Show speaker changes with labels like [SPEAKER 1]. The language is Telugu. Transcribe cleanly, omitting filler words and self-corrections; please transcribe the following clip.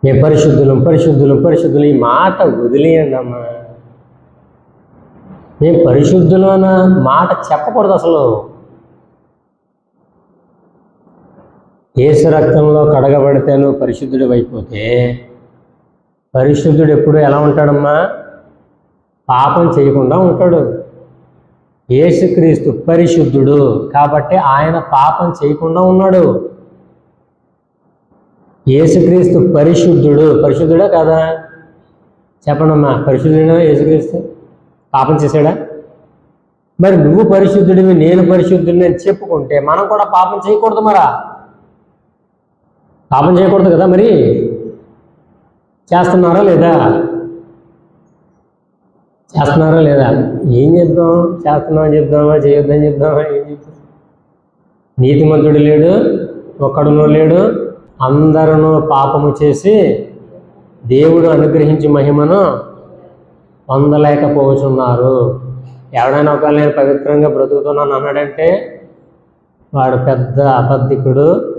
[SPEAKER 1] మేము పరిశుద్ధులం పరిశుద్ధులం పరిశుద్ధులు ఈ మాట వదిలేయండి అమ్మా. మేము పరిశుద్ధులు అన్న మాట చెప్పకూడదు అసలు. యేసు రక్తంలో కడగబడితే నువ్వు పరిశుద్ధుడు అయిపోతే, పరిశుద్ధుడు ఎప్పుడు ఎలా ఉంటాడమ్మా? పాపం చేయకుండా ఉంటాడు. యేసుక్రీస్తు పరిశుద్ధుడు కాబట్టి ఆయన పాపం చేయకుండా ఉన్నాడు. యేసుక్రీస్తు పరిశుద్ధుడు. పరిశుద్ధుడా కాదా? చెప్పనమ్మా, పరిశుద్ధుడా యేసుక్రీస్తు? పాపం చేశాడా? మరి నువ్వు పరిశుద్ధుడివి నేను పరిశుద్ధుడిని అని చెప్పుకుంటే మనం కూడా పాపం చేయకూడదు. మరా పాపం చేయకూడదు కదా? మరి చేస్తున్నారా లేదా? చేస్తున్నారా లేదా? ఏం చెప్దాం? చేస్తున్నామని చెప్దామా, చేయొద్దని చెప్దామా? ఏం చెప్తాం? నీతిమంతుడు లేడు, ఒక్కడునో లేడు, అందరూ పాపము చేసి దేవుడు అనుగ్రహించి మహిమను పొందలేకపోతున్నారు. ఎవడైనా ఒకవేళ నేను పవిత్రంగా బ్రతుకుతున్నాను అన్నాడంటే వాడు పెద్ద అబద్ధికుడు,